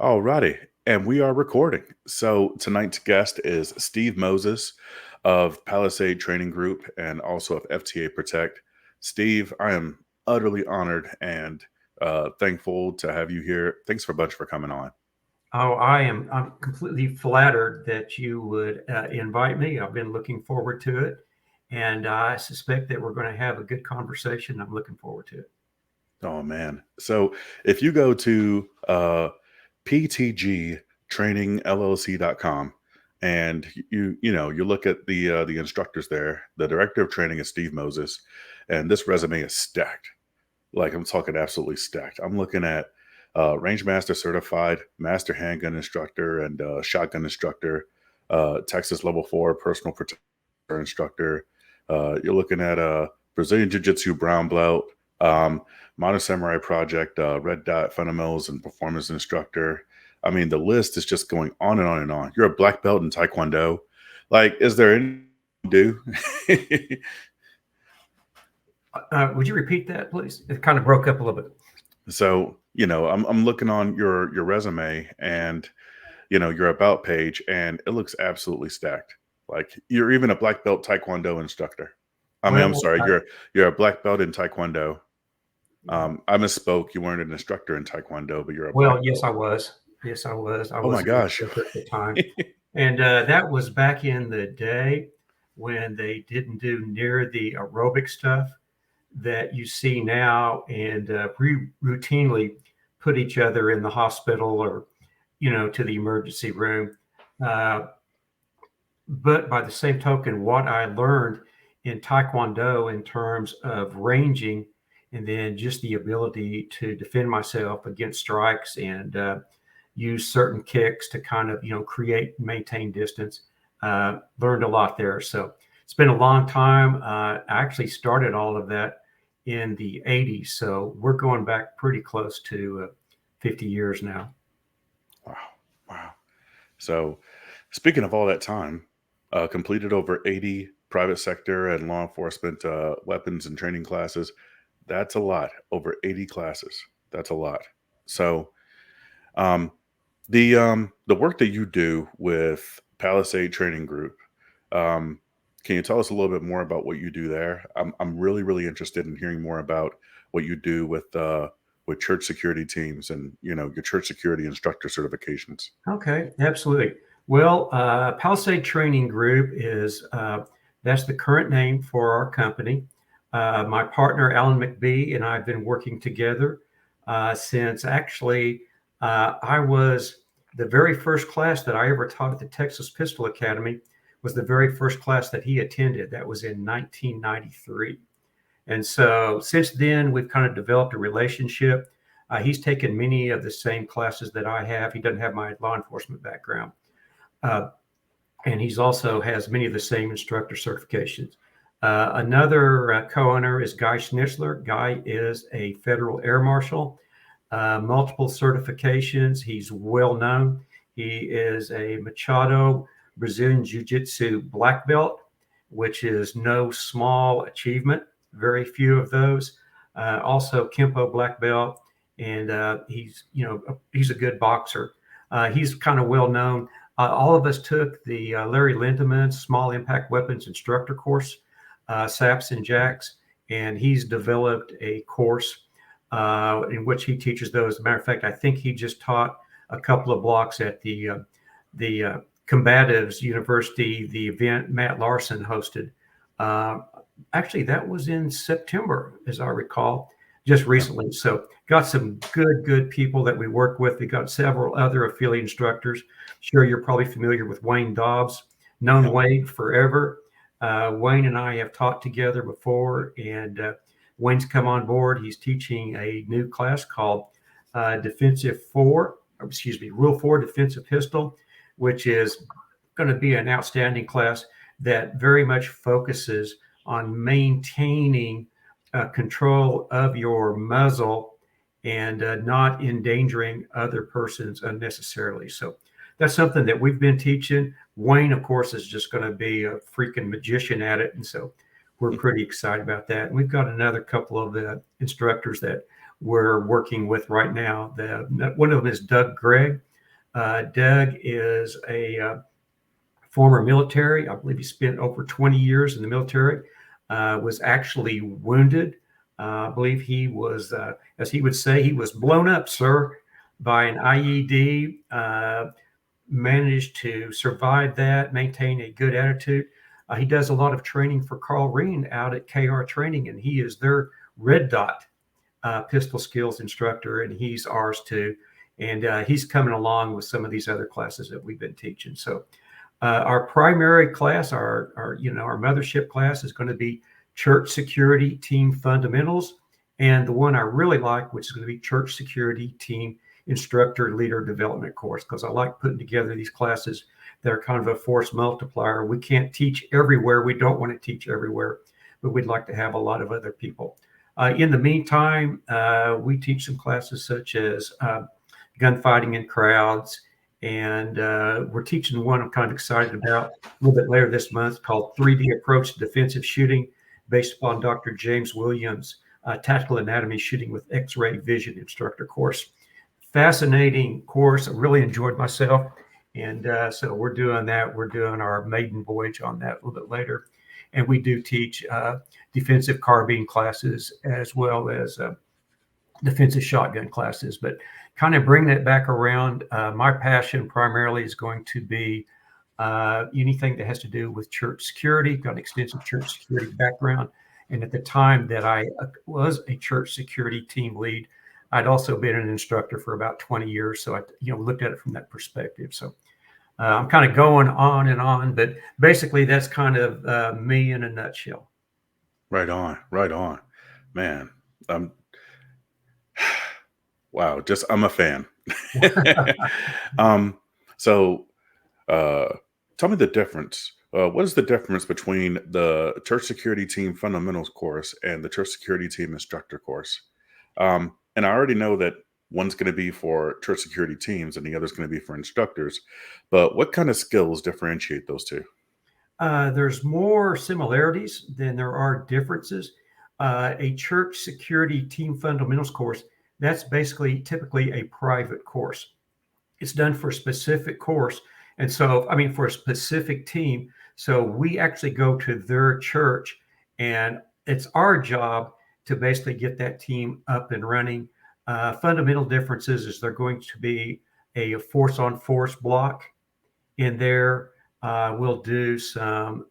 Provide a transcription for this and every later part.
Alrighty, and we are recording. So tonight's guest is Steve Moses of Palisade Training Group and also of FTA Protect. Steve, I am utterly honored and thankful to have you here. Thanks for a bunch for coming on. Oh, I'm completely flattered that you would invite me. I've been looking forward to it, and I suspect that we're going to have a good conversation. I'm looking forward to it. Oh man! So if you go to ptgtrainingllc.com and you look at the instructors there, the director of training is Steve Moses, and this resume is stacked. Like I'm talking absolutely stacked. I'm looking at Range Master certified, Master Handgun instructor, and shotgun instructor, Texas Level 4 personal protector instructor. You're looking at a Brazilian Jiu Jitsu brown belt, Modern Samurai Project, Red Dot fundamentals and performance instructor. I mean, the list is just going on and on and on. You're a black belt in Taekwondo. Like, is there any do? Would you repeat that, please? It kind of broke up a little bit. So, I'm looking on your resume and your about page, and it looks absolutely stacked. Like you're even a black belt Taekwondo instructor. I mean, I'm Well, sorry, you're a black belt in Taekwondo. I misspoke. You weren't an instructor in Taekwondo, but you're a black yes, belt. I was. Yes, I was. I Oh was my an gosh. instructor at the time, and that was back in the day when they didn't do near the aerobic stuff that you see now, and we routinely put each other in the hospital or, to the emergency room. Uh, but by the same token, what I learned in Taekwondo in terms of ranging and then just the ability to defend myself against strikes and use certain kicks to kind of, create and maintain distance, learned a lot there. So it's been a long time. I actually started all of that in the 80s. So we're going back pretty close to 50 years now. Wow. Wow. So speaking of all that time, completed over 80 private sector and law enforcement weapons and training classes. That's a lot. Over 80 classes. That's a lot. So um, the work that you do with Palisade Training Group, can you tell us a little bit more about what you do there? I'm really really interested in hearing more about what you do with church security teams and your church security instructor certifications. Okay, absolutely. Well, Palisade Training Group is that's the current name for our company. My partner Alan McBee and I have been working together since actually I was the very first class that I ever taught at the Texas Pistol Academy was the very first class that he attended. That was in 1993. And so since then, we've kind of developed a relationship. He's taken many of the same classes that I have. He doesn't have my law enforcement background. Uh, and he's also has many of the same instructor certifications. Another co-owner is Guy Schnitzler. Guy is a federal air marshal, multiple certifications. He's well known. He is a Machado Brazilian Jiu-Jitsu black belt, which is no small achievement. Very few of those. Also Kempo black belt, and he's a good boxer. He's kind of well known. All of us took the Larry Lindemann Small Impact Weapons Instructor course, SAPs and JACs, and he's developed a course in which he teaches those. As a matter of fact, I think he just taught a couple of blocks at the Combatives University, the event Matt Larson hosted. Actually, that was in September, as I recall, just recently. So got some good people that we work with. We got several other affiliate instructors. Sure, you're probably familiar with Wayne Dobbs, known Wayne forever. Wayne and I have taught together before, and Wayne's come on board. He's teaching a new class called Rule 4 Defensive Pistol, which is going to be an outstanding class that very much focuses on maintaining control of your muzzle and not endangering other persons unnecessarily. So that's something that we've been teaching. Wayne, of course, is just going to be a freaking magician at it. And so we're pretty excited about that. And we've got another couple of instructors that we're working with right now. One of them is Doug Gregg. Doug is a former military. I believe he spent over 20 years in the military, was actually wounded. I believe he was, as he would say, he was blown up, sir, by an IED. Managed to survive that, maintain a good attitude. He does a lot of training for Carl Reen out at KR Training, and he is their red dot pistol skills instructor, and he's ours too. And he's coming along with some of these other classes that we've been teaching. So our primary class, our mothership class, is going to be Church Security Team Fundamentals, and the one I really like, which is going to be Church Security Team Instructor Leader Development course, because I like putting together these classes that are kind of a force multiplier. We can't teach everywhere. We don't want to teach everywhere, but we'd like to have a lot of other people. In the meantime, we teach some classes such as gunfighting in crowds, and we're teaching one I'm kind of excited about a little bit later this month called 3D Approach to Defensive Shooting, based upon Dr. James Williams' Tactical Anatomy Shooting with X-ray Vision instructor course. Fascinating course. I really enjoyed myself. And so we're doing that. We're doing our maiden voyage on that a little bit later. And we do teach defensive carbine classes as well as defensive shotgun classes. But kind of bring that back around. My passion primarily is going to be anything that has to do with church security. Got an extensive church security background. And at the time that I was a church security team lead, I'd also been an instructor for about 20 years. So I looked at it from that perspective. So I'm kind of going on and on, but basically that's kind of me in a nutshell. Right on, right on, man. Wow, I'm a fan. um, so tell me the difference. What is the difference between the Church Security Team Fundamentals course and the Church Security Team Instructor course? And I already know that one's going to be for church security teams and the other's going to be for instructors. But what kind of skills differentiate those two? There's more similarities than there are differences. A church security team fundamentals course, that's basically typically a private course. It's done for a specific course. And so, for a specific team. So we actually go to their church, and it's our job to basically get that team up and running. Fundamental differences is they're going to be a force on force block in there. We'll do some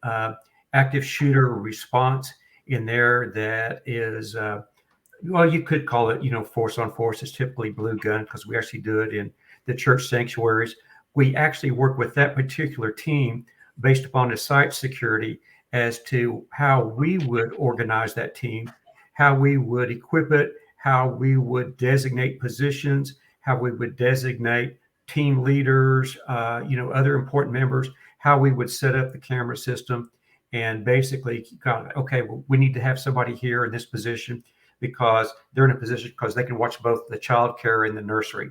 active shooter response in there that is, you could call it, force on force. Is typically blue gun because we actually do it in the church sanctuaries. We actually work with that particular team based upon the site security as to how we would organize that team, how we would equip it, how we would designate positions, how we would designate team leaders, other important members, how we would set up the camera system, and basically, okay, well, we need to have somebody here in this position because they're in a position because they can watch both the child care and the nursery.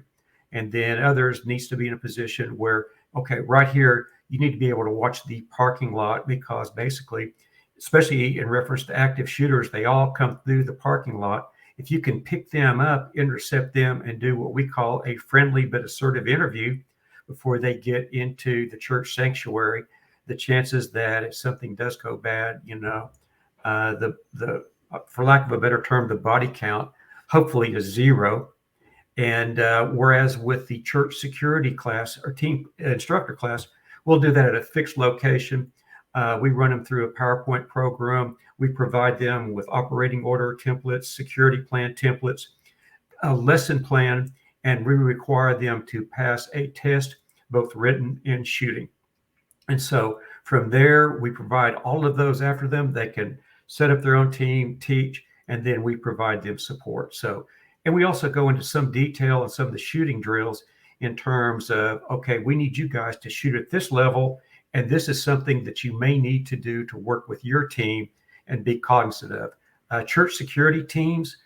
And then others needs to be in a position where, okay, right here, you need to be able to watch the parking lot because basically, especially in reference to active shooters, they all come through the parking lot. If you can pick them up, intercept them, and do what we call a friendly but assertive interview before they get into the church sanctuary, the chances that if something does go bad, the for lack of a better term, the body count hopefully is zero. And whereas with the church security class or team instructor class, we'll do that at a fixed location. We run them through a PowerPoint program. We provide them with operating order templates, security plan templates, a lesson plan, and we require them to pass a test, both written and shooting. And so from there, we provide all of those after them. They can set up their own team, teach, and then we provide them support. So, and we also go into some detail on some of the shooting drills in terms of, okay, we need you guys to shoot at this level, and this is something that you may need to do to work with your team and be cognizant of. Church security teams,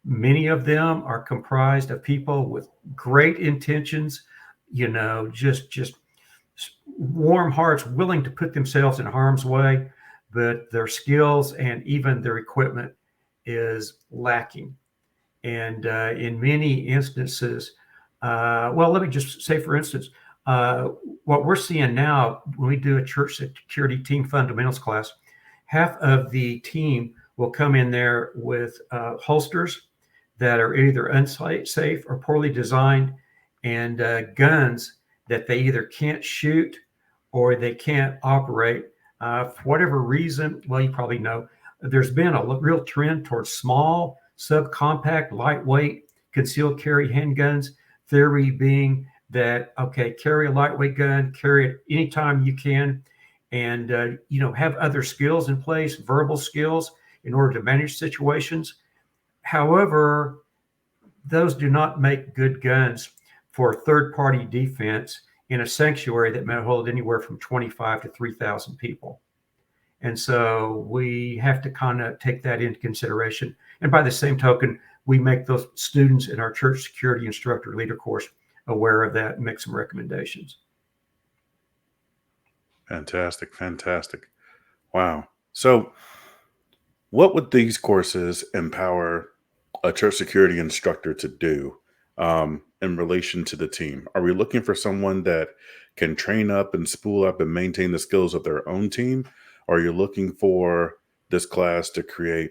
many of them are comprised of people with great intentions, just warm hearts, willing to put themselves in harm's way, but their skills and even their equipment is lacking. And in many instances, Well, let me just say, for instance, uh, what we're seeing now when we do a church security team fundamentals class, half of the team will come in there with holsters that are either unsafe or poorly designed, and guns that they either can't shoot or they can't operate for whatever reason. Well, you probably know there's been a real trend towards small, subcompact, lightweight, concealed carry handguns. Theory being that, okay, carry a lightweight gun, carry it anytime you can, and have other skills in place, verbal skills in order to manage situations. However, those do not make good guns for third-party defense in a sanctuary that may hold anywhere from 25 to 3,000 people. And so we have to kind of take that into consideration. And by the same token, we make those students in our church security instructor leader course aware of that and make some recommendations. Fantastic, fantastic. Wow. So, what would these courses empower a church security instructor to do in relation to the team? Are we looking for someone that can train up and spool up and maintain the skills of their own team? Or are you looking for this class to create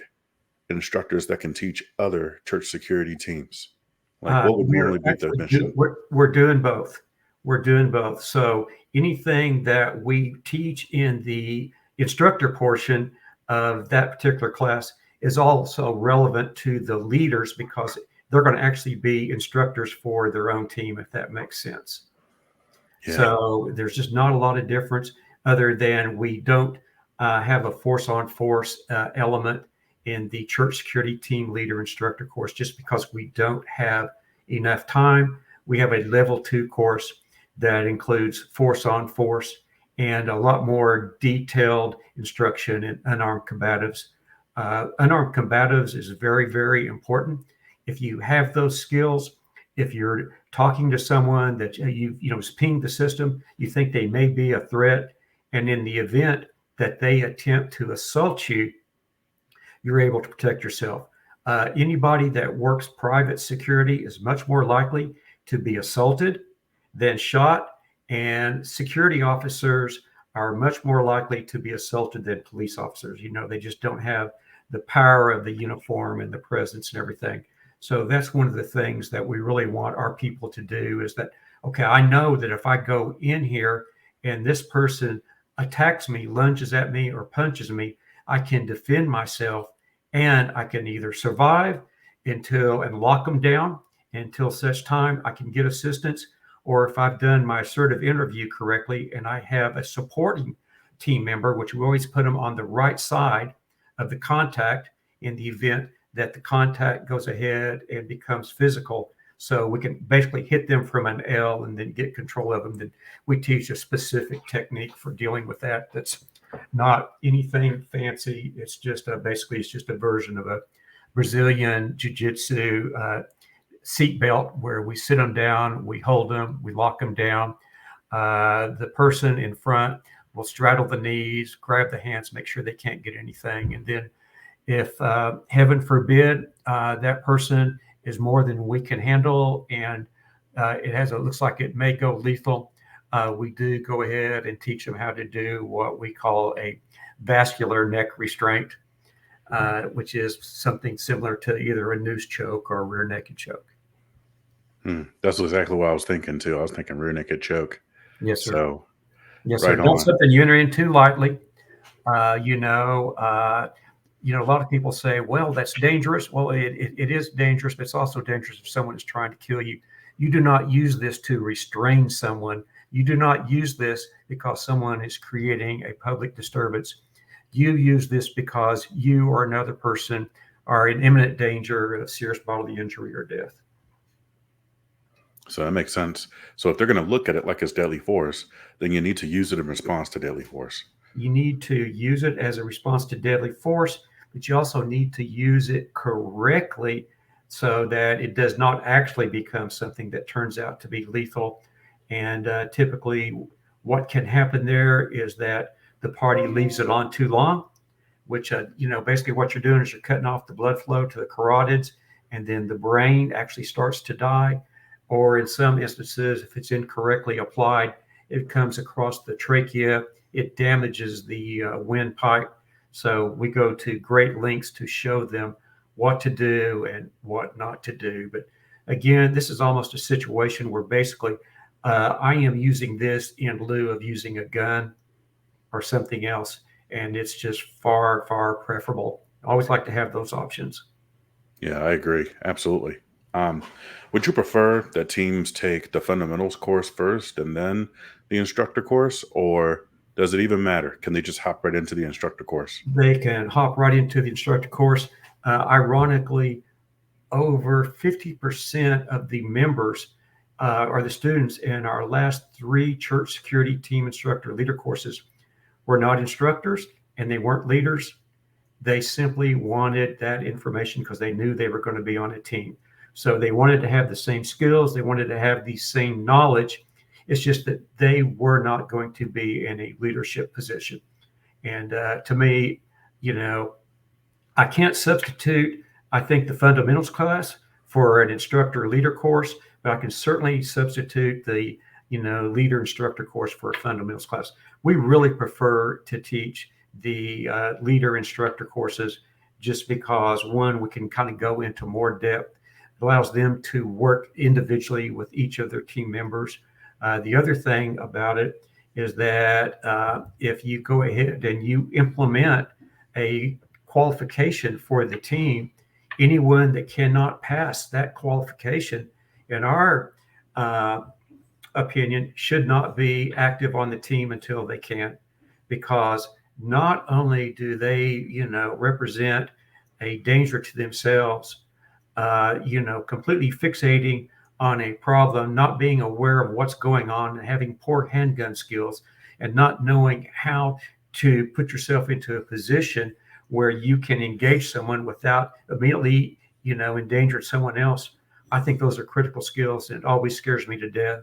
instructors that can teach other church security teams? Like, what would We're normally be the actually mission? we're doing both. We're doing both. So anything that we teach in the instructor portion of that particular class is also relevant to the leaders because they're going to actually be instructors for their own team, if that makes sense. Yeah. So there's just not a lot of difference other than we don't have a force on force element in the church security team leader instructor course just because we don't have enough time. We have a level 2 course that includes force on force and a lot more detailed instruction in unarmed combatives. Unarmed combatives is very, very important. If you have those skills, if you're talking to someone that you've pinged the system, you think they may be a threat, and in the event that they attempt to assault you, you're able to protect yourself. Anybody that works private security is much more likely to be assaulted than shot, and security officers are much more likely to be assaulted than police officers. They just don't have the power of the uniform and the presence and everything. So that's one of the things that we really want our people to do is that, okay, I know that if I go in here and this person attacks me, lunges at me, or punches me, I can defend myself and I can either survive and lock them down until such time I can get assistance, or if I've done my assertive interview correctly and I have a supporting team member, which we always put them on the right side of the contact in the event that the contact goes ahead and becomes physical. So we can basically hit them from an L and then get control of them. Then we teach a specific technique for dealing with that. That's not anything fancy. It's just basically a version of a Brazilian jiu-jitsu seat belt where we sit them down, we hold them, we lock them down. The person in front will straddle the knees, grab the hands, make sure they can't get anything. And then if heaven forbid that person is more than we can handle and it looks like it may go lethal, we do go ahead and teach them how to do what we call a vascular neck restraint, which is something similar to either a noose choke or a rear naked choke. That's exactly what I was thinking too. I was thinking rear naked choke. Yes, sir. So Yes, right sir. Not on. something you enter into lightly. A lot of people say, well, that's dangerous. Well, it is dangerous, but it's also dangerous if someone is trying to kill you. You do not use this to restrain someone. You do not use this because someone is creating a public disturbance. You use this because you or another person are in imminent danger of serious bodily injury or death. So that makes sense. So if they're going to look at it like it's deadly force, then you need to use it in response to deadly force. You need to use it as a response to deadly force, but you also need to use it correctly so that it does not actually become something that turns out to be lethal. And typically, what can happen there is that the party leaves it on too long, which, basically what you're doing is you're cutting off the blood flow to the carotids, and then the brain actually starts to die. or in some instances, if it's incorrectly applied, it comes across the trachea, it damages the windpipe. So we go to great lengths to show them what to do and what not to do. But again, this is almost a situation where basically I am using this in lieu of using a gun or something else, and it's just far, far preferable. I always like to have those options. Yeah, I agree. Absolutely. Um, would you prefer that teams take the fundamentals course first and then the instructor course, or does it even matter? Can they just hop right into the instructor course? They can hop right into the instructor course. Ironically, over 50% of the members or the students in our last 3 church security team instructor leader courses were not instructors and they weren't leaders. They simply wanted that information because they knew they were going to be on a team. So they wanted to have the same skills, they wanted to have the same knowledge. It's just that they were not going to be in a leadership position. And to me, you know, I can't substitute, I think, the fundamentals class for an instructor leader course, but I can certainly substitute the, leader instructor course for a fundamentals class. We really prefer to teach the leader instructor courses just because, one, we can kind of go into more depth. It allows them to work individually with each of their team members. The other thing about it is that if you go ahead and you implement a qualification for the team, anyone that cannot pass that qualification, in our uh, opinion, should not be active on the team until they can, because not only do they, represent a danger to themselves, completely fixating on a problem, not being aware of what's going on, and having poor handgun skills, and not knowing how to put yourself into a position where you can engage someone without immediately, endangering someone else. I think those are critical skills, and it always scares me to death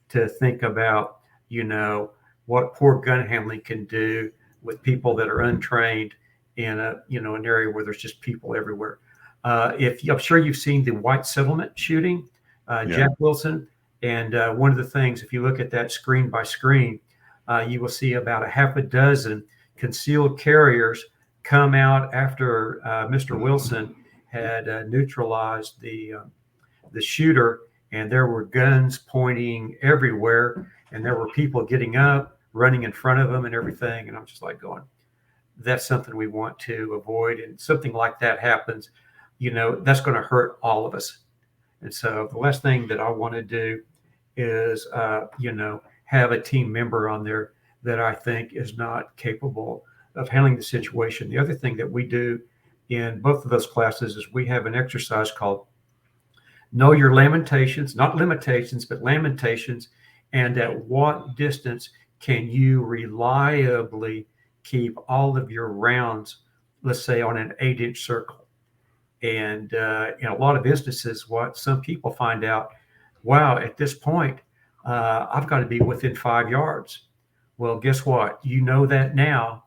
to think about, you know, what poor gun handling can do with people that are untrained in an area where there's just people everywhere. If I'm sure you've seen the White Settlement shooting, Yeah. Jack Wilson, and one of the things, if you look at that screen by screen, you will see about a half a dozen concealed carriers come out after Mr. Wilson had neutralized the shooter, and there were guns pointing everywhere, and there were people getting up, running in front of them, and everything. And I'm just like going, that's something we want to avoid. And something like that happens, that's going to hurt all of us. And so the last thing that I want to do is, have a team member on there that I think is not capable of handling the situation. The other thing that we do in both of those classes is we have an exercise called Know Your Lamentations, not limitations, but lamentations, and at what distance can you reliably keep all of your rounds, let's say, on an 8-inch circle. And in a lot of instances, what some people find out, wow, at this point, I've got to be within 5 yards. Well, guess what? You know that now.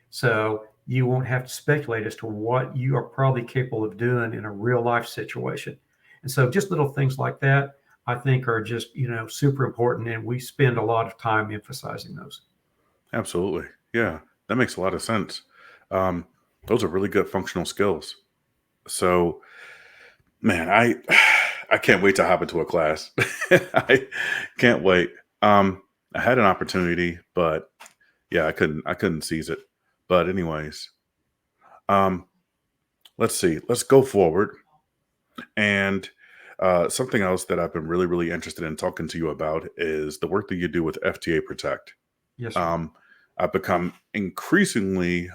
So you won't have to speculate as to what you are probably capable of doing in a real life situation. And so just little things like that, I think, are just, super important. And we spend a lot of time emphasizing those. Absolutely. Yeah, that makes a lot of sense. Um, those are really good functional skills. So, man, I can't wait to hop into a class. I can't wait. I had an opportunity, but yeah, I couldn't seize it. But anyways, um, let's see. Let's go forward. And something else that I've been really, really interested in talking to you about is the work that you do with FTA Protect. Yes, sir. Um, I've become increasingly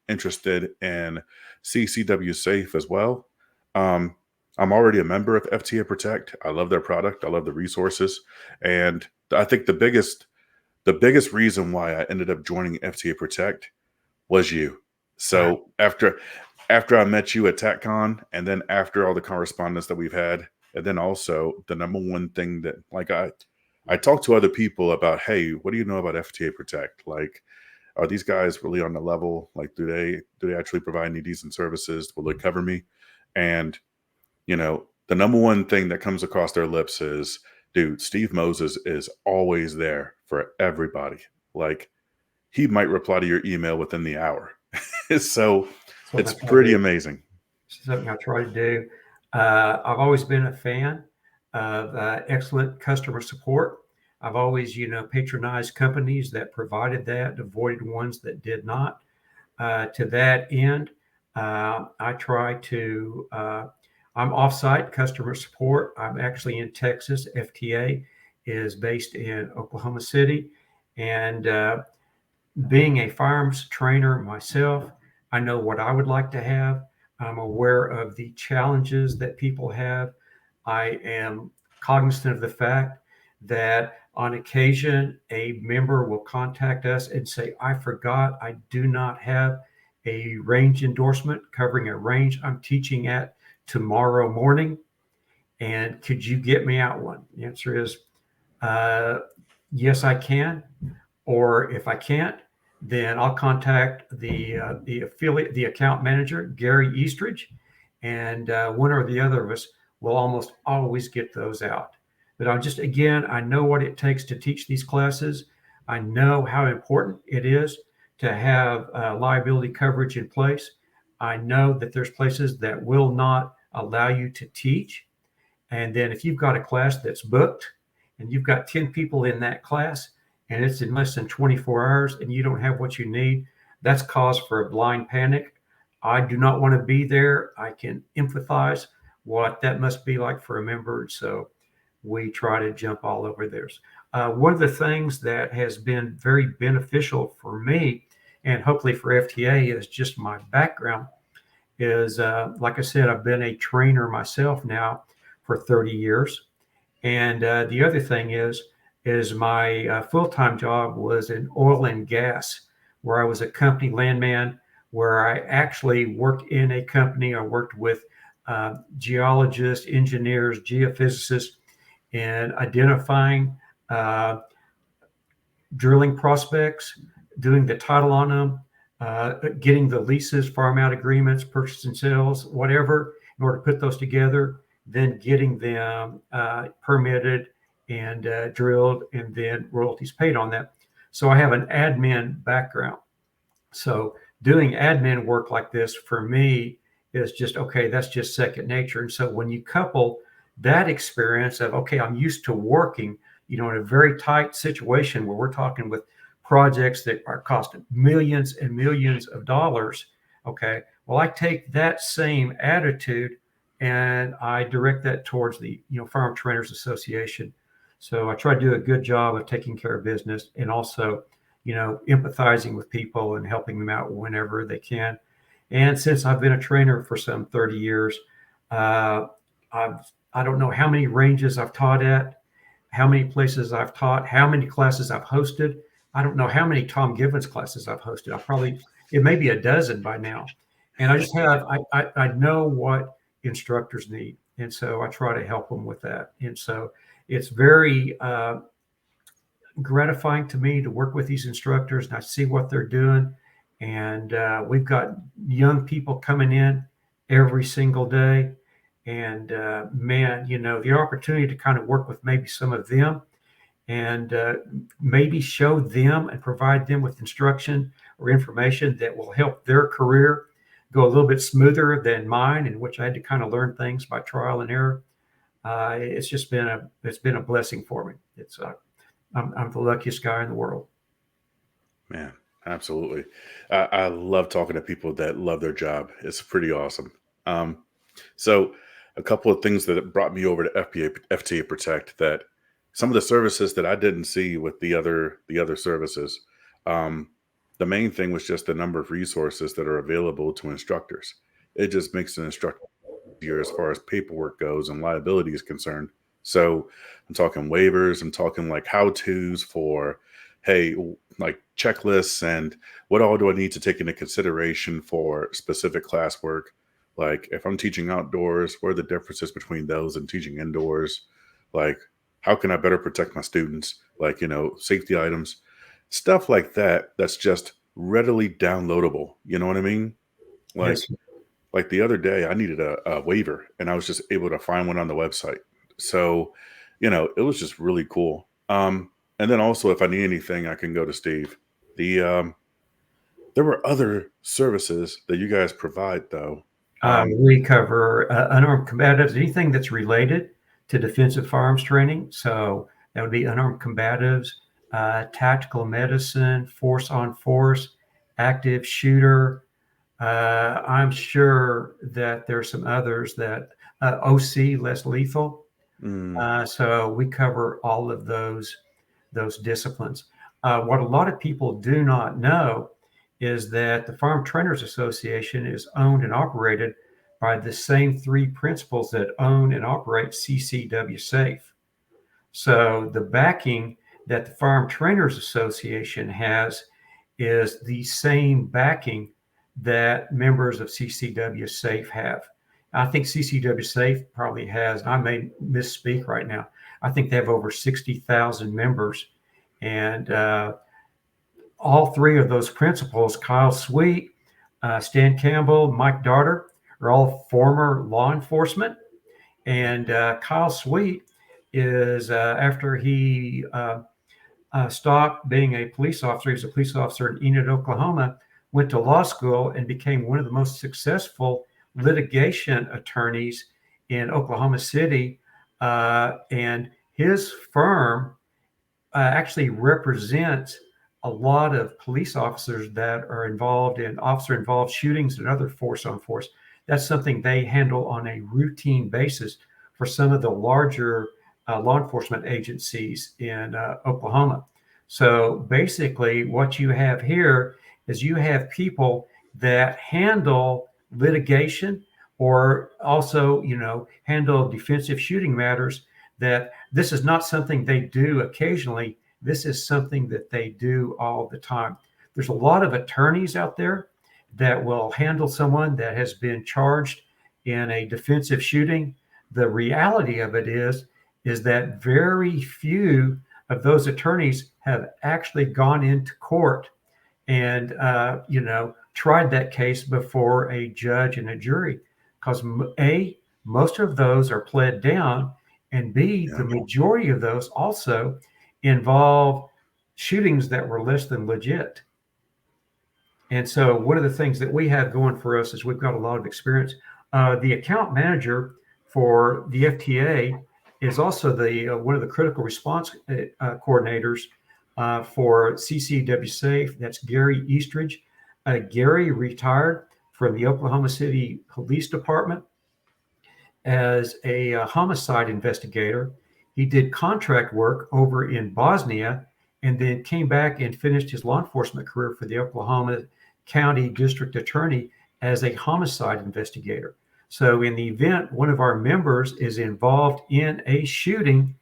interested in CCW Safe as well. Um, I'm already a member of FTA Protect. I love their product. I love the resources, and I think the biggest reason why I ended up joining FTA Protect was you. Right. So after I met you at TacCon, and then after all the correspondence that we've had, and then also the number one thing that like I talk to other people about, hey, what do you know about FTA Protect? Like, are these guys really on the level? Like, do they actually provide any decent services? Will they cover me? And the number one thing that comes across their lips is, dude, Steve Moses is always there for everybody. Like, he might reply to your email within the hour. So Something it's I try to pretty do. amazing. Something I try to do. I've always been a fan of excellent customer support. I've always, patronized companies that provided that, avoided ones that did not. To that end, I try to, I'm offsite customer support. I'm actually in Texas. FTA is based in Oklahoma City. And being a firearms trainer myself, I know what I would like to have. I'm aware of the challenges that people have. I am cognizant of the fact that on occasion a member will contact us and say, I forgot I do not have a range endorsement covering a range I'm teaching at tomorrow morning. And could you get me out one? The answer is uh, yes, I can. Or if I can't, then I'll contact the affiliate, the account manager, Gary Eastridge, and one or the other of us will almost always get those out. But I'm just, again, I know what it takes to teach these classes. I know how important it is to have liability coverage in place. I know that there's places that will not allow you to teach. And then if you've got a class that's booked and you've got 10 people in that class and it's in less than 24 hours and you don't have what you need, that's cause for a blind panic. I do not want to be there. I can empathize what that must be like for a member. So we try to jump all over theirs. One of the things that has been very beneficial for me and hopefully for FTA is just my background is, like I said, I've been a trainer myself now for 30 years. And the other thing is my full-time job was in oil and gas, where I was a company landman, where I actually worked in a company. I worked with geologists, engineers, geophysicists, in identifying uh, drilling prospects, doing the title on them, getting the leases, farm out agreements, purchase and sales, whatever, in order to put those together, then getting them permitted and drilled, and then royalties paid on that. So I have an admin background. So doing admin work like this for me is just, okay, that's just second nature. And so when you couple that experience of, okay, I'm used to working, in a very tight situation where we're talking with projects that are costing millions and millions of dollars. Okay, well, I take that same attitude and I direct that towards the, Farm Trainers Association. So I try to do a good job of taking care of business and also, empathizing with people and helping them out whenever they can. And since I've been a trainer for some 30 years, uh, I don't know how many ranges I've taught at, how many places I've taught, how many classes I've hosted. I don't know how many Tom Givens classes I've hosted. It may be a dozen by now. And I just I know what instructors need. And so I try to help them with that. And so it's very gratifying to me to work with these instructors and I see what they're doing. And we've got young people coming in every single day. And man, the opportunity to kind of work with maybe some of them and maybe show them and provide them with instruction or information that will help their career go a little bit smoother than mine, in which I had to kind of learn things by trial and error. It's been a blessing for me. I'm the luckiest guy in the world. Man, absolutely. I love talking to people that love their job. It's pretty awesome. Um, so, a couple of things that brought me over to FTA Protect, that some of the services that I didn't see with the other services. Um, the main thing was just the number of resources that are available to instructors. It just makes an instructor easier as far as paperwork goes and liability is concerned. So I'm talking waivers, I'm talking like how to's for, hey, like checklists and what all do I need to take into consideration for specific classwork. Like if I'm teaching outdoors, what are the differences between those and teaching indoors? Like, how can I better protect my students? Like, safety items, stuff like that. That's just readily downloadable. You know what I mean? Like, Yes. like the other day, I needed a waiver, and I was just able to find one on the website. So, it was just really cool. And then also, if I need anything, I can go to Steve. The There were other services that you guys provide, though. We cover unarmed combatives, anything that's related to defensive firearms training. So that would be unarmed combatives, tactical medicine, force on force, active shooter. I'm sure that there's some others that OC, less lethal. mm, So we cover all of those disciplines. What a lot of people do not know is that the Farm Trainers Association is owned and operated by the same three principals that own and operate CCW Safe. So the backing that the Farm Trainers Association has is the same backing that members of CCW Safe have. I think CCW Safe probably has, I may misspeak right now, I think they have over 60,000 members. And all three of those principals, Kyle Sweet, Stan Campbell, Mike Darter, are all former law enforcement. And Kyle Sweet is, after he stopped being a police officer, he was a police officer in Enid, Oklahoma, went to law school and became one of the most successful litigation attorneys in Oklahoma City. And his firm actually represents a lot of police officers that are involved in officer involved shootings and other force on force. That's something they handle on a routine basis for some of the larger law enforcement agencies in Oklahoma. So basically, what you have here is you have people that handle litigation or also, handle defensive shooting matters. That this is not something they do occasionally. This is something that they do all the time. There's a lot of attorneys out there that will handle someone that has been charged in a defensive shooting. The reality of it is that very few of those attorneys have actually gone into court and tried that case before a judge and a jury, because A, most of those are pled down, and B, yeah. the majority of those also involve shootings that were less than legit. And so one of the things that we have going for us is we've got a lot of experience. The account manager for the FTA is also the one of the critical response coordinators for CCW Safe. That's Gary Eastridge. Gary retired from the Oklahoma City Police Department as a homicide investigator. He did contract work over in Bosnia and then came back and finished his law enforcement career for the Oklahoma County District Attorney as a homicide investigator. So in the event one of our members is involved in a shooting,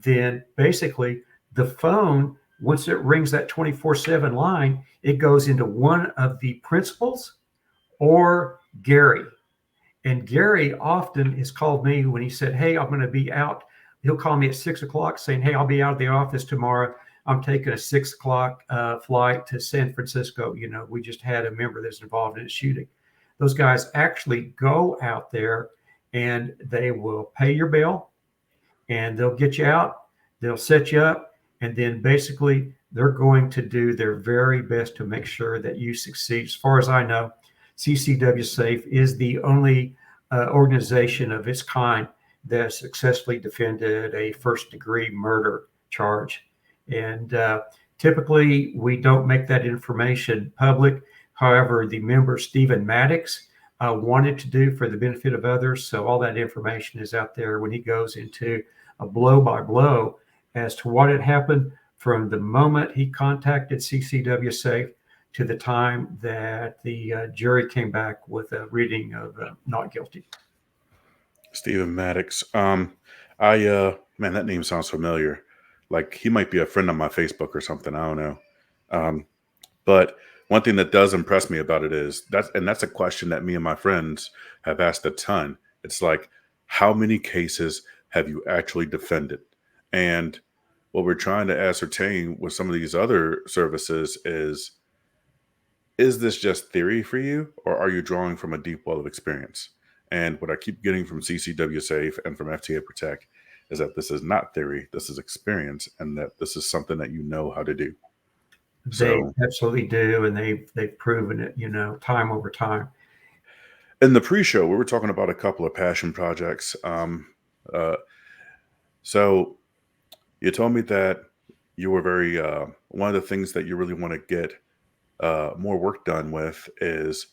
then basically the phone, once it rings that 24/7 line, it goes into one of the principals or Gary. And Gary often has called me when he said, "Hey, I'm going to be out." He'll call me at 6 o'clock saying, "Hey, I'll be out of the office tomorrow. I'm taking a 6 o'clock flight to San Francisco. We just had a member that's involved in a shooting." Those guys actually go out there and they will pay your bill and they'll get you out, they'll set you up, and then basically they're going to do their very best to make sure that you succeed. As far as I know, CCW Safe is the only organization of its kind that successfully defended a first-degree murder charge. And typically, we don't make that information public. However, the member, Stephen Maddox, wanted to do for the benefit of others. So all that information is out there when he goes into a blow-by-blow as to what had happened from the moment he contacted CCW Safe to the time that the jury came back with a reading of not guilty. Stephen Maddox. I Man, that name sounds familiar. Like he might be a friend on my Facebook or something. I don't know. But one thing that does impress me about it is that's a question that me and my friends have asked a ton. It's like, how many cases have you actually defended? And what we're trying to ascertain with some of these other services is Is this just theory for you, or are you drawing from a deep well of experience? And what I keep getting from CCW Safe and from FTA Protect is that this is not theory, this is experience, and that this is something that you know how to do. They So absolutely do, and they've proven it, time over time. in the pre-show, we were talking about a couple of passion projects. Uh, so you told me that you were very one of the things that you really want to get more work done with is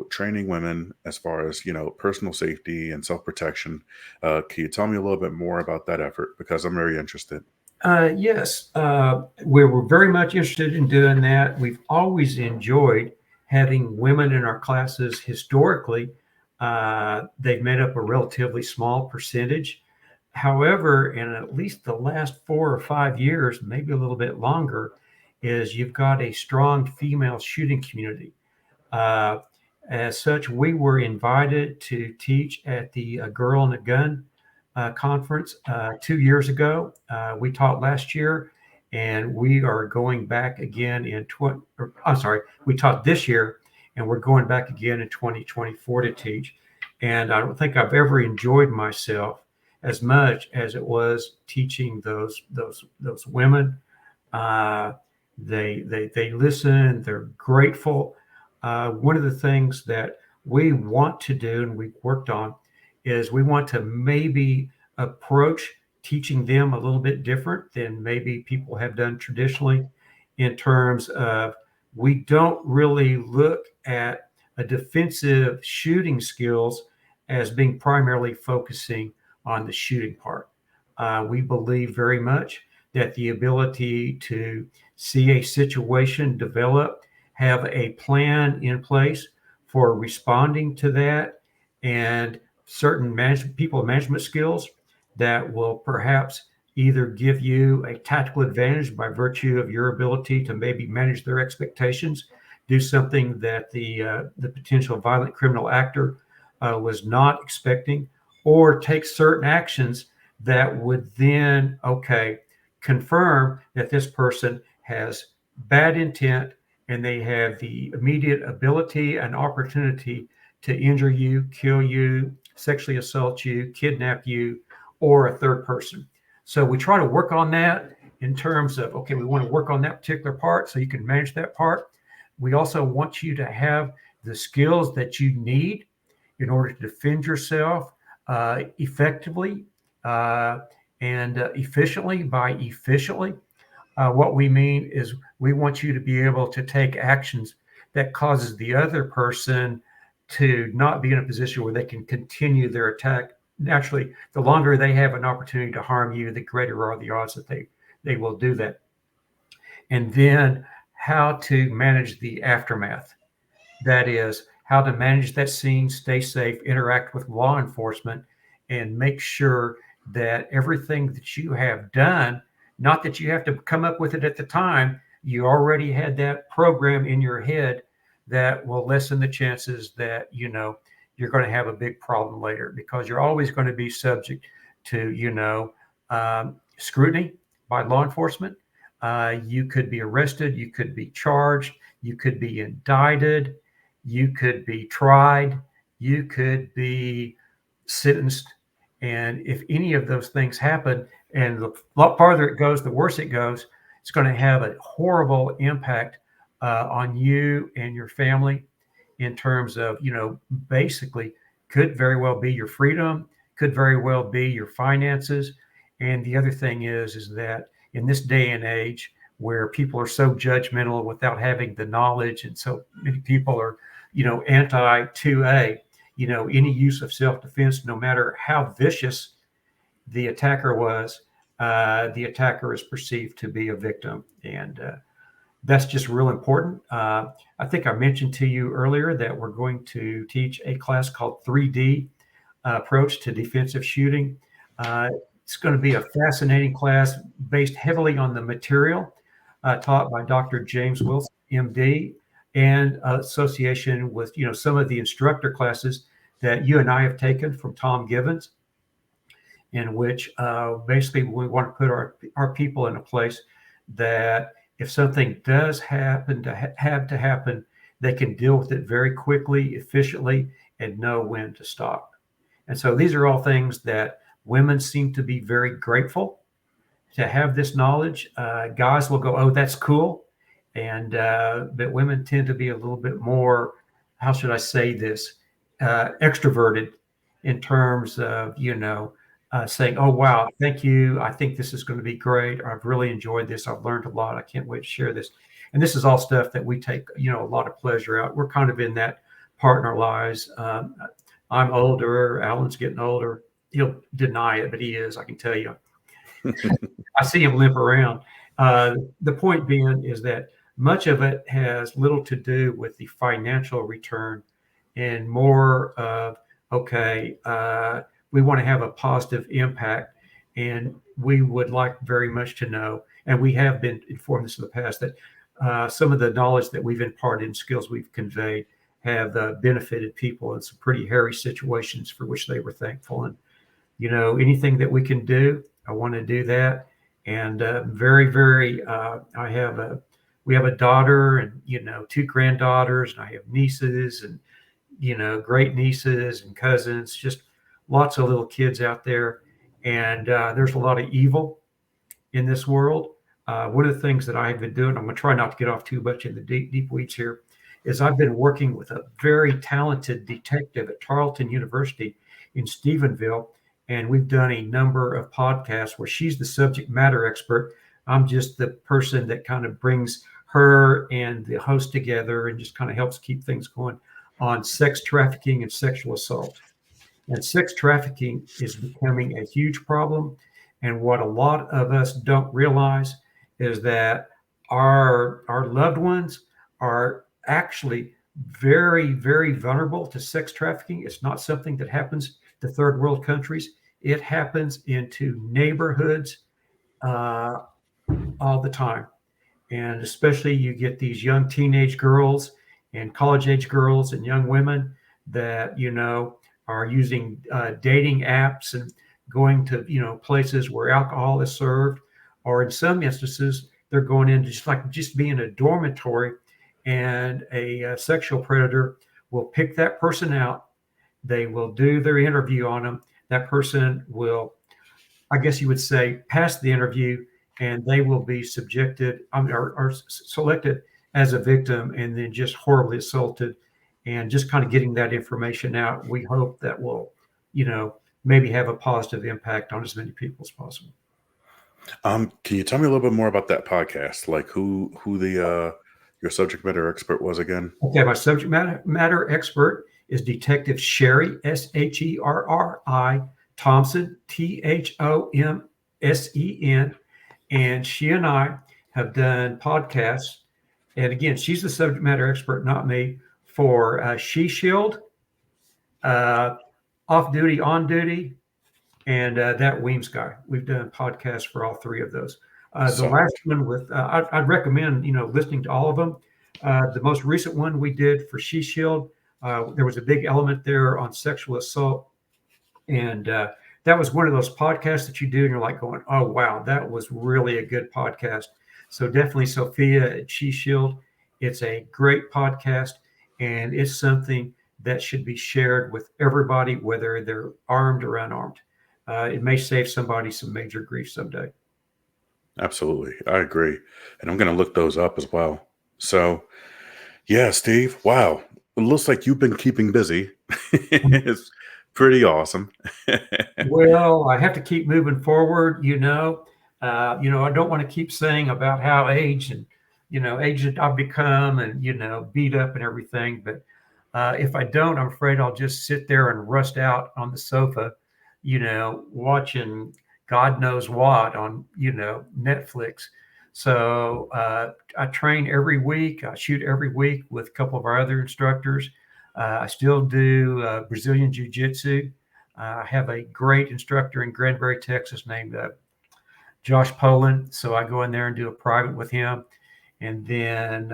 training women as far as personal safety and self-protection. Can you tell me a little bit more about that effort, because I'm very interested. Yes, we were very much interested in doing that. We've always enjoyed having women in our classes. Historically, they've made up a relatively small percentage. However, in at least the last 4 or 5 years, maybe a little bit longer, is you've got a strong female shooting community. Uh, as such, we were invited to teach at the Girl and a Gun conference 2 years ago. We taught last year, and we are going back again in 20. I'm sorry, we taught this year, and we're going back again in 2024 to teach. And I don't think I've ever enjoyed myself as much as it was teaching those women. Uh, they listen. They're grateful. One of the things that we want to do and we've worked on is we want to maybe approach teaching them a little bit different than maybe people have done traditionally, in terms of we don't really look at a defensive shooting skills as being primarily focusing on the shooting part. We believe very much that the ability to see a situation develop, have a plan in place for responding to that, and certain people management skills that will perhaps either give you a tactical advantage by virtue of your ability to maybe manage their expectations, do something that the potential violent criminal actor was not expecting, or take certain actions that would then, okay, confirm that this person has bad intent and they have the immediate ability and opportunity to injure you, kill you, sexually assault you, kidnap you, or a third person. So we try to work on that in terms of, okay, we want to work on that particular part so you can manage that part. We also want you to have the skills that you need in order to defend yourself effectively and efficiently. By efficiently, what we mean is we want you to be able to take actions that causes the other person to not be in a position where they can continue their attack. Naturally, the longer they have an opportunity to harm you, the greater are the odds that they will do that. And then how to manage the aftermath. That is, how to manage that scene, stay safe, interact with law enforcement, and make sure that everything that you have done, not that you have to come up with it at the time, you already had that program in your head that will lessen the chances that, you're going to have a big problem later, because you're always going to be subject to, scrutiny by law enforcement. You could be arrested, you could be charged, you could be indicted, you could be tried, you could be sentenced. And if any of those things happen, and the lot farther it goes, the worse it goes, it's going to have a horrible impact on you and your family, in terms of, basically could very well be your freedom, could very well be your finances. And the other thing is that in this day and age where people are so judgmental without having the knowledge, and so many people are, anti 2A, any use of self-defense, no matter how vicious the attacker was, the attacker is perceived to be a victim. And that's just real important. I think I mentioned to you earlier that we're going to teach a class called 3D Approach to Defensive Shooting. It's going to be a fascinating class based heavily on the material taught by Dr. James Wilson, MD, and association with, some of the instructor classes that you and I have taken from Tom Givens, in which basically we want to put our people in a place that if something does happen to happen, they can deal with it very quickly, efficiently, and know when to stop. And so these are all things that women seem to be very grateful to have this knowledge. Guys will go, "Oh, that's cool," and but women tend to be a little bit more, how should I say this, extroverted in terms of saying, "Oh, wow, thank you. I think this is going to be great. I've really enjoyed this. I've learned a lot. I can't wait to share this." And this is all stuff that we take a lot of pleasure out. We're kind of in that part in our lives. I'm older. Alan's getting older. He'll deny it, but he is. I can tell you. I see him limp around. The point being is that much of it has little to do with the financial return and more of, okay, we want to have a positive impact. And we would like very much to know, and we have been informed this in the past, that some of the knowledge that we've imparted and skills we've conveyed have benefited people in some pretty hairy situations for which they were thankful. And, anything that we can do, I want to do that. And very, very, we have a daughter and, two granddaughters, and I have nieces and, great nieces and cousins, just lots of little kids out there. And there's a lot of evil in this world. One of the things that I've been doing, I'm going to try not to get off too much in the deep weeds here, is I've been working with a very talented detective at Tarleton University in Stephenville. And we've done a number of podcasts where she's the subject matter expert. I'm just the person that kind of brings her and the host together and just kind of helps keep things going on sex trafficking and sexual assault. And sex trafficking is becoming a huge problem. And what a lot of us don't realize is that our loved ones are actually very, very vulnerable to sex trafficking. It's not something that happens to third world countries. It happens into neighborhoods all the time. And especially you get these young teenage girls and college age girls and young women that, are using dating apps and going to, places where alcohol is served, or in some instances, they're going in just being a dormitory, and a sexual predator will pick that person out. They will do their interview on them. That person will, I guess you would say, pass the interview, and they will be subjected or selected as a victim and then just horribly assaulted. And just kind of getting that information out, we hope that will, maybe have a positive impact on as many people as possible. Can you tell me a little bit more about that podcast? Like who the your subject matter expert was again? Okay, my subject matter expert is Detective Sherry, Sherri Thompson, Thomsen. And she and I have done podcasts. And again, she's the subject matter expert, not me, for She Shield, Off Duty, On Duty, and That Weems Guy. We've done podcasts for all three of those. The last one with, I'd recommend, listening to all of them. The most recent one we did for She Shield, there was a big element there on sexual assault. And that was one of those podcasts that you do and you're like going, oh, wow, that was really a good podcast. So definitely Sophia at She Shield. It's a great podcast, and it's something that should be shared with everybody, whether they're armed or unarmed. It may save somebody some major grief someday. Absolutely. I agree. And I'm going to look those up as well. So, yeah, Steve, wow. It looks like you've been keeping busy. It's pretty awesome. Well, I have to keep moving forward, I don't want to keep saying about how aged I've become and, beat up and everything. But if I don't, I'm afraid I'll just sit there and rust out on the sofa, watching God knows what on, Netflix. So I train every week. I shoot every week with a couple of our other instructors. I still do Brazilian Jiu-Jitsu. I have a great instructor in Granbury, Texas named Josh Poland. So I go in there and do a private with him. And then,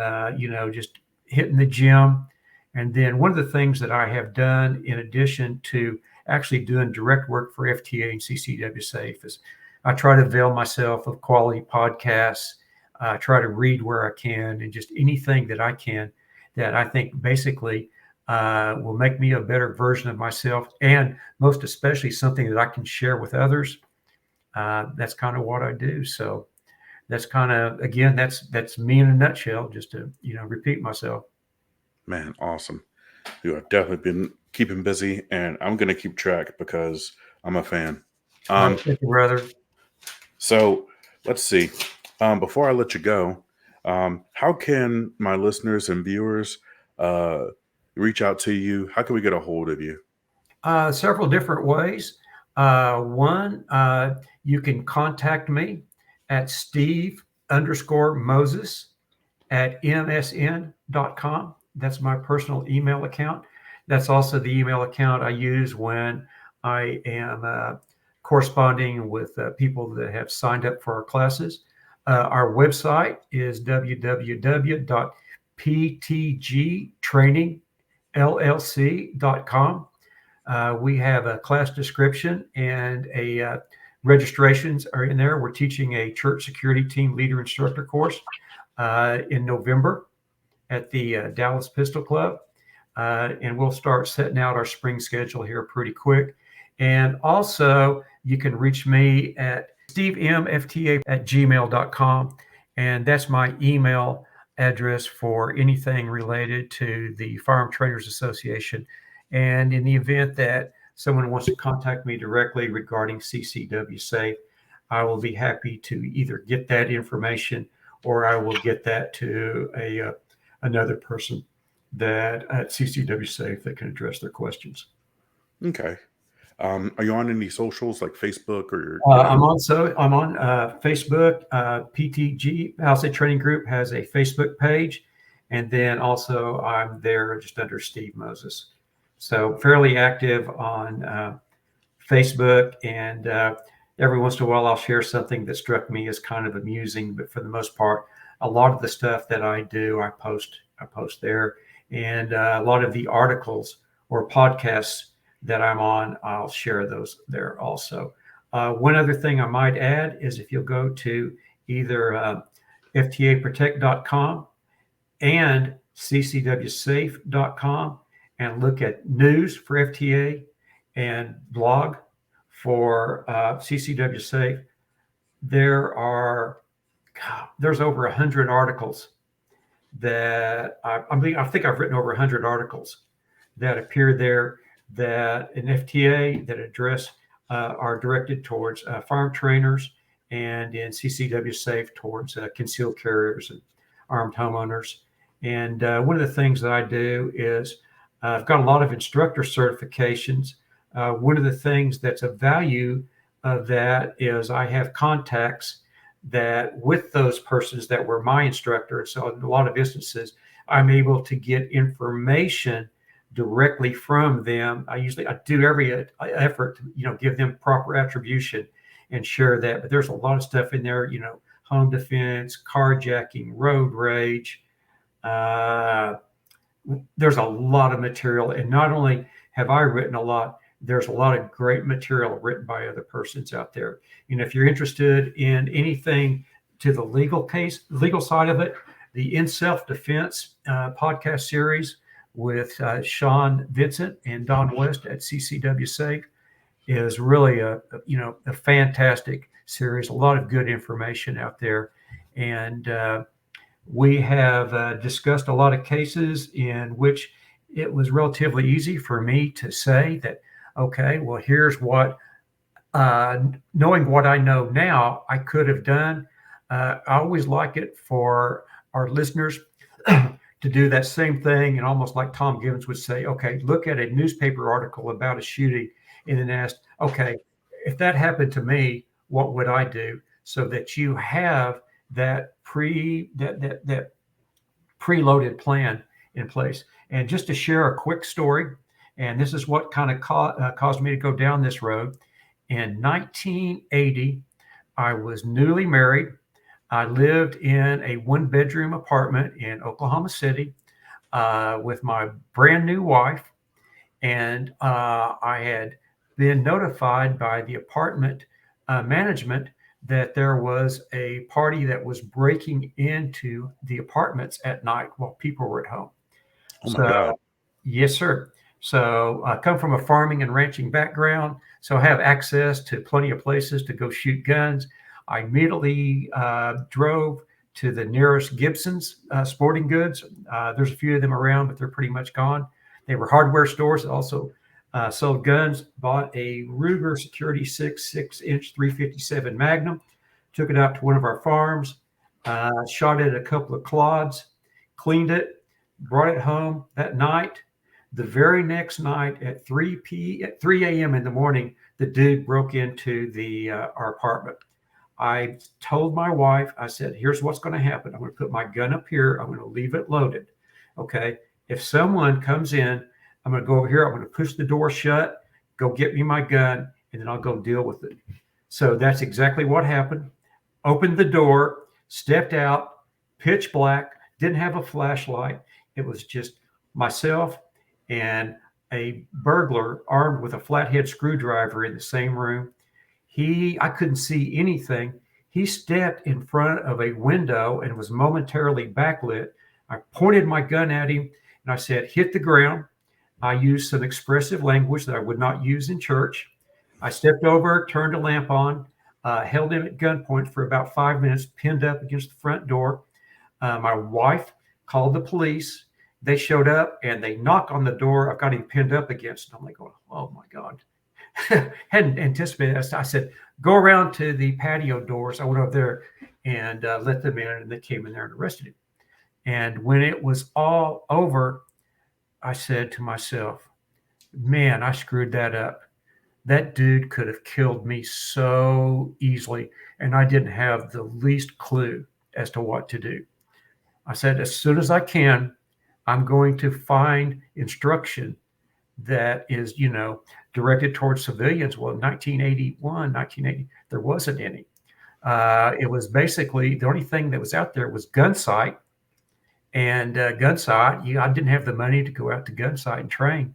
just hitting the gym. And then one of the things that I have done in addition to actually doing direct work for FTA and CCW Safe is I try to avail myself of quality podcasts. I try to read where I can and just anything that I can that I think basically will make me a better version of myself, and most especially something that I can share with others. That's kind of what I do. So that's kind of, again, that's me in a nutshell, just to repeat myself. Man, awesome. You have definitely been keeping busy, and I'm going to keep track because I'm a fan. Well, Um, thank you, brother. so let's see. Before I let you go, how can my listeners and viewers uh, reach out to you? How can we get a hold of you? Several different ways. One, you can contact me at Steve_Moses at msn.com. That's my personal email account. That's also the email account I use when I am corresponding with people that have signed up for our classes. Our website is www.ptgtrainingllc.com. We have a class description and a registrations are in there. We're teaching a church security team leader instructor course in November at the Dallas Pistol Club. And we'll start setting out our spring schedule here pretty quick. And also, you can reach me at stevemfta@gmail.com. And that's my email address for anything related to the Firearm Trainers Association. And in the event that someone wants to contact me directly regarding CCW Safe, I will be happy to either get that information or I will get that to another person that at CCW Safe that can address their questions. Okay. Are you on any socials like Facebook or I'm on Facebook. PTG Palisade Training Group has a Facebook page, and then also I'm there just under Steve Moses. So fairly active on Facebook, and every once in a while I'll share something that struck me as kind of amusing. But for the most part, a lot of the stuff that I do, I post there, and a lot of the articles or podcasts that I'm on, I'll share those there also. One other thing I might add is if you'll go to either FTAprotect.com and ccwsafe.com and look at news for FTA and blog for CCW Safe, there's over 100 articles that I think I've written over 100 articles that appear there that in FTA that address are directed towards farm trainers, and in CCW Safe towards concealed carriers and armed homeowners. And one of the things that I do is I've got a lot of instructor certifications. One of the things that's of value that is I have contacts that with those persons that were my instructors. So in a lot of instances, I'm able to get information directly from them. I do every effort to, give them proper attribution and share that. But there's a lot of stuff in there, home defense, carjacking, road rage. There's a lot of material. And not only have I written a lot, there's a lot of great material written by other persons out there. If you're interested in anything to the legal side of it, the In Self-Defense podcast series with Sean Vincent and Don West at CCW Safe is really a fantastic series. A lot of good information out there, and we have discussed a lot of cases in which it was relatively easy for me to say that, okay, well, here's what, knowing what I know now, I could have done. I always like it for our listeners to do that same thing, and almost like Tom Gibbons would say, okay, look at a newspaper article about a shooting and then ask, okay, if that happened to me, what would I do? So that you have that preloaded plan in place. And just to share a quick story, and this is what kind of caused me to go down this road. In 1980, I was newly married. I lived in a one-bedroom apartment in Oklahoma City with my brand new wife, and I had been notified by the apartment management that there was a party that was breaking into the apartments at night while people were at home. Oh my So, God. yes, sir. So I come from a farming and ranching background, so I have access to plenty of places to go shoot guns. I immediately drove to the nearest Gibson's sporting goods. There's a few of them around, but they're pretty much gone. They were hardware stores that also sold guns. Bought a Ruger Security 6.6-inch 357 Magnum. Took it out to one of our farms. Shot it a couple of clods. Cleaned it. Brought it home that night. The very next night at 3 a.m. in the morning, the dude broke into our apartment. I told my wife, I said, here's what's going to happen. I'm going to put my gun up here. I'm going to leave it loaded. Okay. If someone comes in, I'm going to go over here. I'm going to push the door shut, go get me my gun, and then I'll go deal with it. So that's exactly what happened. Opened the door, stepped out, pitch black, didn't have a flashlight. It was just myself and a burglar armed with a flathead screwdriver in the same room. I couldn't see anything. He stepped in front of a window and was momentarily backlit. I pointed my gun at him and I said, hit the ground. I used some expressive language that I would not use in church. I stepped over, turned a lamp on, held him at gunpoint for about 5 minutes, pinned up against the front door. My wife called the police. They showed up and they knocked on the door. I've got him pinned up against. I'm like, oh my God. Hadn't anticipated that. I said, go around to the patio doors. I went over there and let them in, and they came in there and arrested him. And when it was all over, I said to myself, man, I screwed that up. That dude could have killed me so easily, and I didn't have the least clue as to what to do. I said, as soon as I can, I'm going to find instruction that is, directed towards civilians. Well, in 1980, there wasn't any. It was basically the only thing that was out there was Gunsight. And Gunsight, I didn't have the money to go out to Gunsight and train.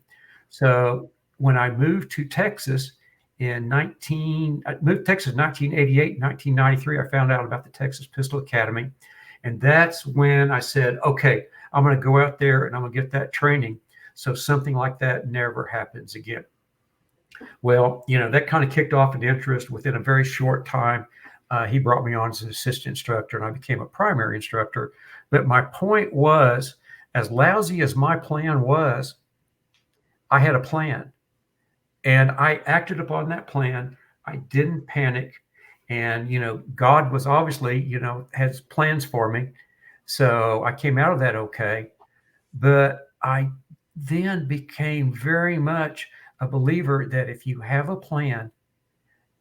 So when I moved to Texas I moved to Texas in 1988, 1993, I found out about the Texas Pistol Academy. And that's when I said, okay, I'm going to go out there and I'm going to get that training so something like that never happens again. Well, that kind of kicked off an interest. Within a very short time, he brought me on as an assistant instructor, and I became a primary instructor. But my point was, as lousy as my plan was, I had a plan, and I acted upon that plan. I didn't panic, and God was obviously, has plans for me. So I came out of that okay. But I then became very much a believer that if you have a plan,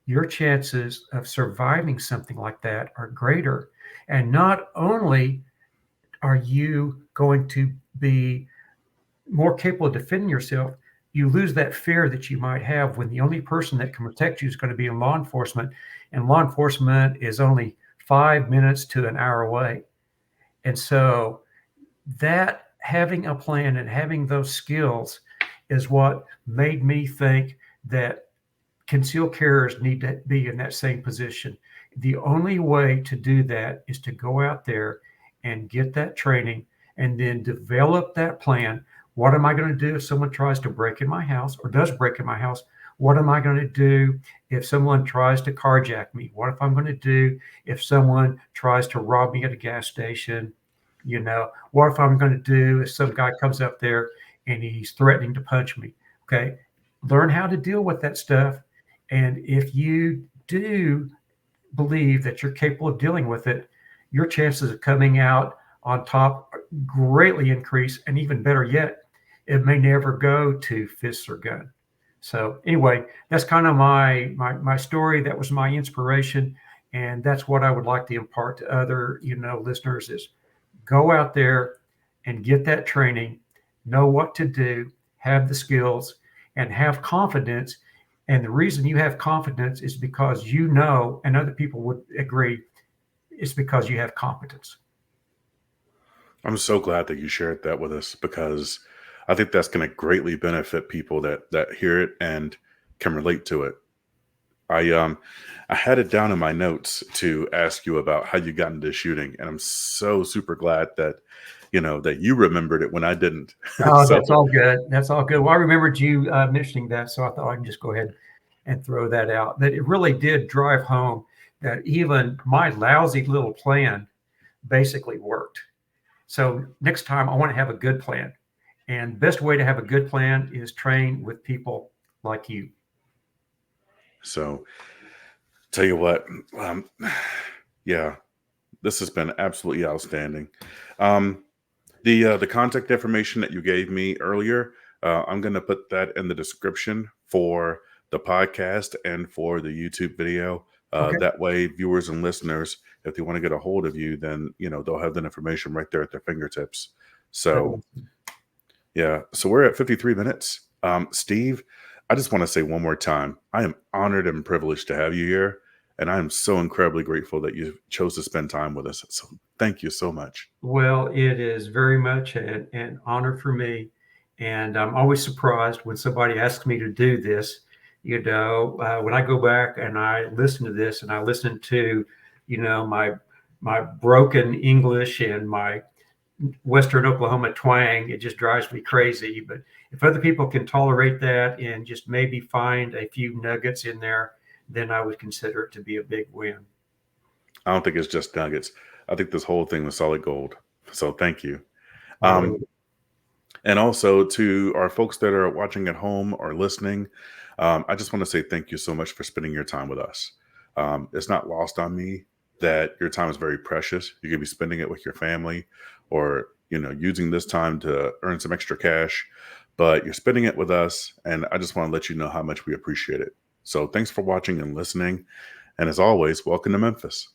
your chances of surviving something like that are greater. And not only are you going to be more capable of defending yourself, you lose that fear that you might have when the only person that can protect you is going to be in law enforcement, and law enforcement is only 5 minutes to an hour away. And so that having a plan and having those skills is what made me think that concealed carriers need to be in that same position. The only way to do that is to go out there and get that training and then develop that plan. What am I going to do if someone tries to break in my house or does break in my house? What am I going to do if someone tries to carjack me? What if I'm going to do if someone tries to rob me at a gas station? What if I'm going to do if some guy comes up there and he's threatening to punch me? Okay. Learn how to deal with that stuff. And if you do believe that you're capable of dealing with it, your chances of coming out on top greatly increase. And even better yet, it may never go to fists or gun. So anyway, that's kind of my story. That was my inspiration. And that's what I would like to impart to other, listeners is go out there and get that training, know what to do, have the skills, and have confidence. And the reason you have confidence is because and other people would agree, it's because you have competence. I'm so glad that you shared that with us because I think that's going to greatly benefit people that hear it and can relate to it. I had it down in my notes to ask you about how you got into shooting, and I'm so super glad that that you remembered it when I didn't. Oh, So that's all good. That's all good. Well, I remembered you mentioning that, so I thought I can just go ahead and throw that out. That it really did drive home that even my lousy little plan basically worked. So next time I want to have a good plan. And best way to have a good plan is train with people like you. so tell you what, yeah, this has been absolutely outstanding. Um, the contact information that you gave me earlier, I'm going to put that in the description for the podcast and for the YouTube video. Okay. That way, viewers and listeners, if they want to get a hold of you, then they'll have that information right there at their fingertips. So Awesome. yeah, so we're at 53 minutes. Steve, I just want to say one more time, I am honored and privileged to have you here, and I am so incredibly grateful that you chose to spend time with us. So thank you so much. Well, it is very much an honor for me. And I'm always surprised when somebody asks me to do this. When I go back and I listen to this and I listen to, my broken English and my Western Oklahoma twang, it just drives me crazy. But if other people can tolerate that and just maybe find a few nuggets in there, then I would consider it to be a big win. I don't think it's just nuggets. I think this whole thing was solid gold. So thank you. Well, Um, and also to our folks that are watching at home or listening, I just want to say thank you so much for spending your time with us. It's not lost on me that your time is very precious. You could be spending it with your family or, using this time to earn some extra cash, but you're spending it with us. And I just want to let you know how much we appreciate it. So thanks for watching and listening. And as always, welcome to Memphis.